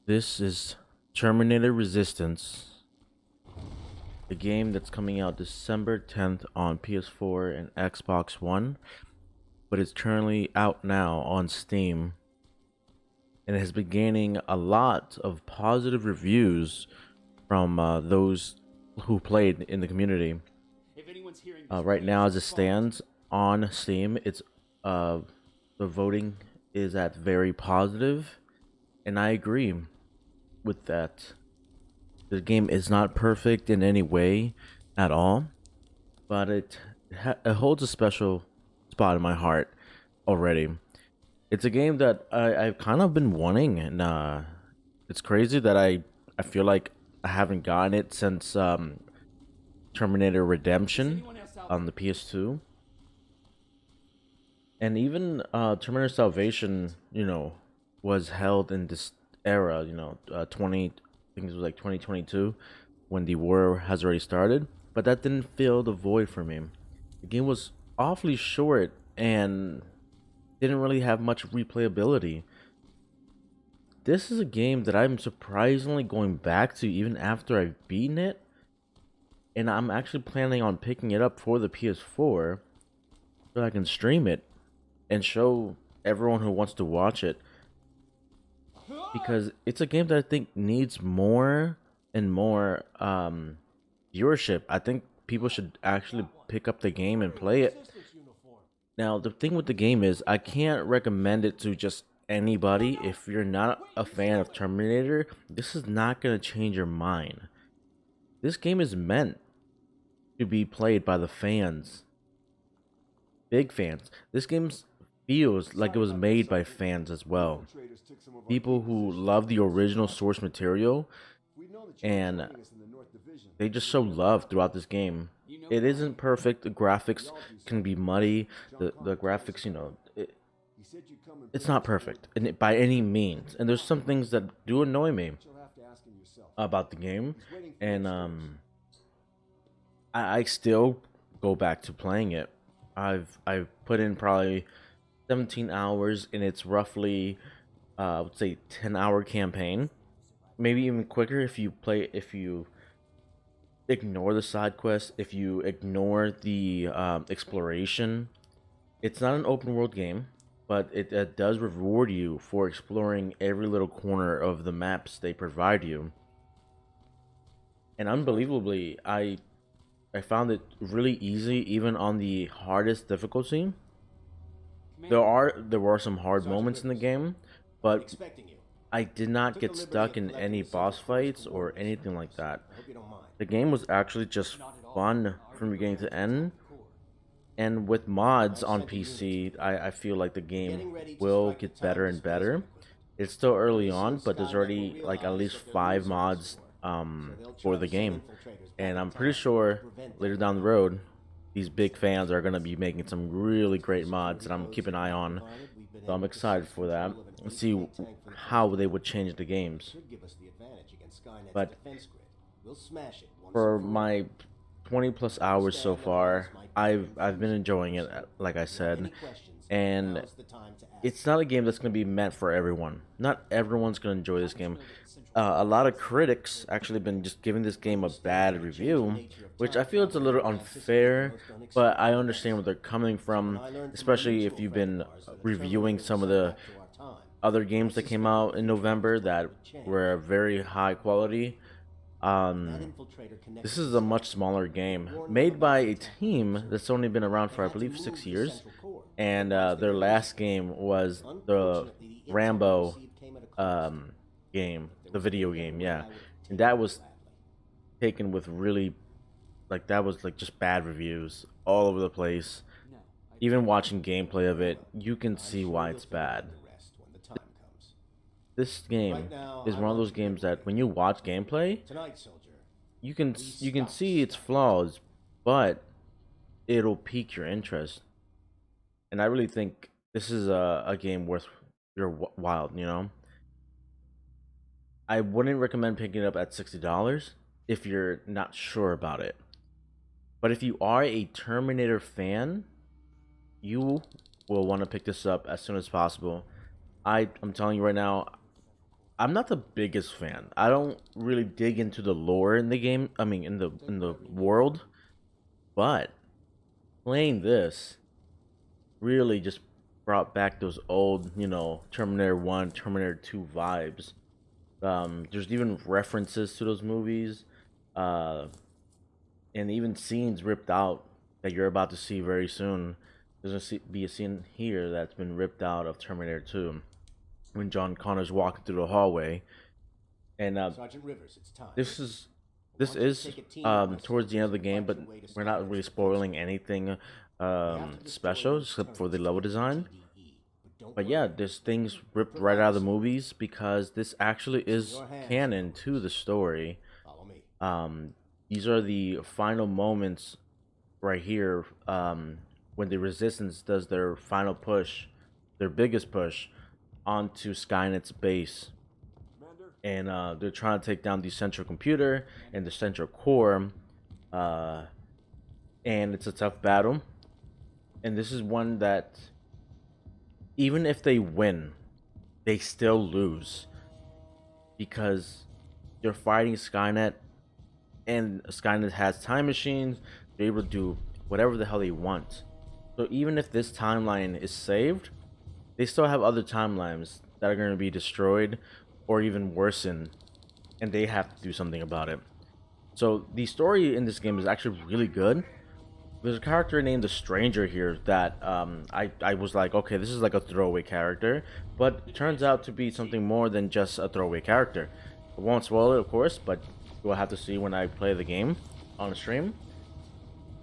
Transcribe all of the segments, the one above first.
This is Terminator Resistance, a game that's coming out December 10th on PS4 and Xbox One, but it's currently out now on Steam and it has been gaining a lot of positive reviews from those who played in the community. Right now, as it stands on Steam, it's uh, the voting is at very positive, and I agree with that. The game is not perfect in any way at all, but it holds a special spot in my heart already. It's a game that I've kind of been wanting, and it's crazy that I feel like I haven't gotten it since Terminator Redemption on the PS2, and even Terminator Salvation, was held in this era. 20, I think it was like 2022, when the war has already started. But that didn't fill the void for me. The game was awfully short and didn't really have much replayability. This is a game that I'm surprisingly going back to even after I've beaten it, and I'm actually planning on picking it up for the PS4 so I can stream it and show everyone who wants to watch it, because it's a game that I think needs more and more viewership. I think people should actually pick up the game and play it. Now, the thing with the game is I can't recommend it to just anybody. If you're not a fan of Terminator, this is not going to change your mind. This game is meant to be played by the fans, big fans. This game feels like it was made by fans as well. People who love the original source material, and they just show love throughout this game. It isn't perfect. The graphics can be muddy. The graphics, it's not perfect by any means. And there's some things that do annoy me about the game, and I still go back to playing it. I've put in probably 17 hours, and it's roughly I would say 10-hour campaign, maybe even quicker if you ignore the side quests, if you ignore the exploration. It's not an open world game, but it does reward you for exploring every little corner of the maps they provide you. And unbelievably, I found it really easy even on the hardest difficulty. There were some hard moments in the game, but I did not get stuck in any boss fights or anything like that. The game was actually just fun from beginning to end. And with mods on PC, I feel like the game will get better and better. It's still early on, but there's already like at least 5 mods for the game. And I'm pretty sure later down the road, these big fans are gonna be making some really great mods that I'm keeping an eye on. So I'm excited for that. Let's see how they would change the games. But for my 20 plus hours so far, I've been enjoying it, like I said, and it's not a game that's going to be meant for everyone. Not everyone's going to enjoy this game. A lot of critics actually been just giving this game a bad review, which I feel it's a little unfair, but I understand where they're coming from, especially if you've been reviewing some of the other games that came out in November that were very high quality. This is a much smaller game made by a team that's only been around for, I believe, 6 years, and their last game was the Rambo game, the video game, yeah, and that was taken with really, like, that was like just bad reviews all over the place. Even watching gameplay of it, you can see why it's bad. This game is one of those games that when you watch gameplay, you can see its flaws, but it'll pique your interest. And I really think this is a game worth your while. I wouldn't recommend picking it up at $60 if you're not sure about it. But if you are a Terminator fan, you will want to pick this up as soon as possible. I'm telling you right now, I'm not the biggest fan. I don't really dig into the lore in the game. I mean, in the world, but playing this really just brought back those old, Terminator 1, Terminator 2 vibes. There's even references to those movies, uh, and even scenes ripped out that you're about to see very soon. There's gonna be a scene here that's been ripped out of Terminator 2 when John Connor's walking through the hallway, and Sergeant Rivers, it's time. this is I this want you to is take a team of my towards the end of the soldiers game, and but find your way to we're stop not those really terrorists. spoiling anything We have to destroy special those except for the turrets level to the design. TDE, but don't But yeah, worry. there's things ripped right out of Relax. the movies because this actually It's in is your hands, canon to Rose. the story. Follow me. Um, these are the final moments right here, when the Resistance does their final push, their biggest push onto Skynet's base, Commander. and they're trying to take down the central computer and the central core. Uh, and it's a tough battle. And this is one that, even if they win, they still lose because they're fighting Skynet, and Skynet has time machines. They're able to do whatever the hell they want. So even if this timeline is saved, they still have other timelines that are going to be destroyed or even worsened, and they have to do something about it. So the story in this game is actually really good. There's a character named the Stranger here that I was like, okay, this is like a throwaway character, but it turns out to be something more than just a throwaway character. I won't spoil it, of course, but you'll have to see when I play the game on the stream.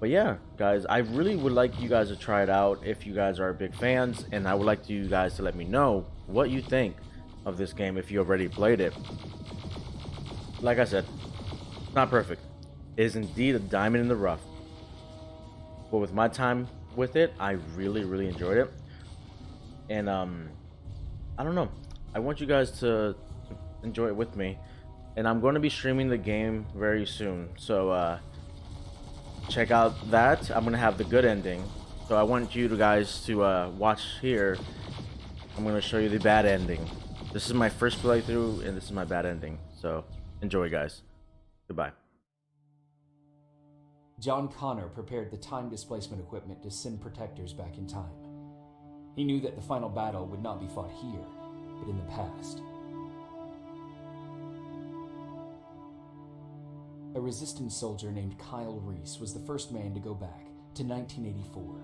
But yeah, guys, I really would like you guys to try it out if you guys are big fans, and I would like you guys to let me know what you think of this game if you already played it. Like I said, it's not perfect. It is indeed a diamond in the rough. But with my time with it, I really enjoyed it. And I don't know. I want you guys to enjoy it with me. And I'm going to be streaming the game very soon. So check out that. I'm going to have the good ending. So I want you guys to watch here. I'm going to show you the bad ending. This is my first playthrough, and this is my bad ending. So enjoy, guys. Goodbye. John Connor prepared the time displacement equipment to send protectors back in time. He knew that the final battle would not be fought here, but in the past. A resistance soldier named Kyle Reese was the first man to go back to 1984.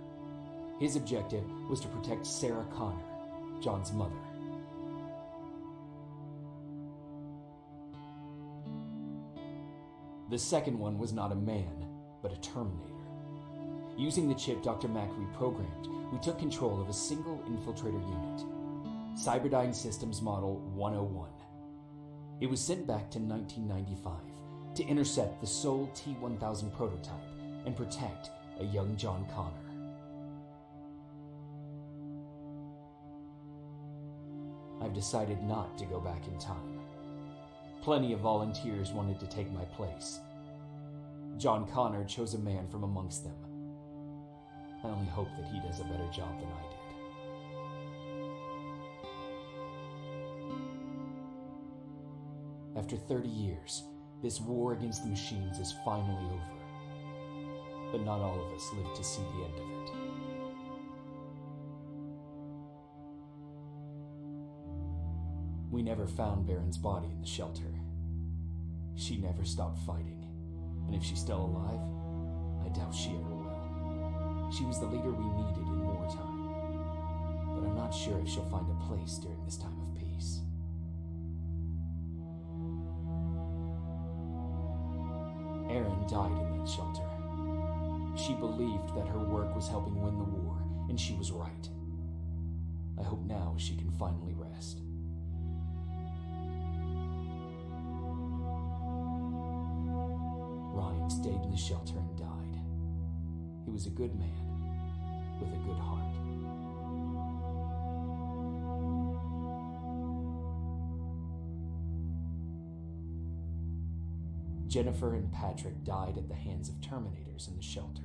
His objective was to protect Sarah Connor, John's mother. The second one was not a man, but a Terminator. Using the chip Dr. Mack reprogrammed, we took control of a single infiltrator unit, Cyberdyne Systems Model 101. It was sent back to 1995 to intercept the sole T-1000 prototype and protect a young John Connor. I've decided not to go back in time. Plenty of volunteers wanted to take my place. John Connor chose a man from amongst them. I only hope that he does a better job than I did. After 30 years, this war against the machines is finally over. But not all of us live to see the end of it. We never found Baron's body in the shelter. She never stopped fighting, and if she's still alive, I doubt she ever will. She was the leader we needed in wartime, but I'm not sure if she'll find a place during this time of peace. Erin died in that shelter. She believed that her work was helping win the war, and she was right. I hope now she can finally rest. Ryan stayed in the shelter and died. He was a good man with a good heart. Jennifer and Patrick died at the hands of Terminators in the shelter.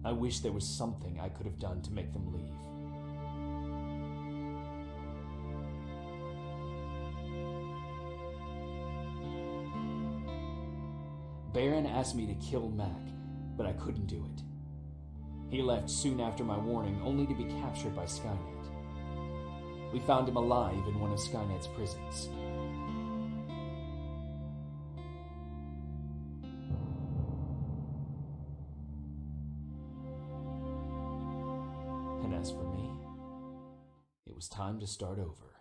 I wish there was something I could have done to make them leave. Baron asked me to kill Mac, but I couldn't do it. He left soon after my warning, only to be captured by Skynet. We found him alive in one of Skynet's prisons. And as for me, it was time to start over.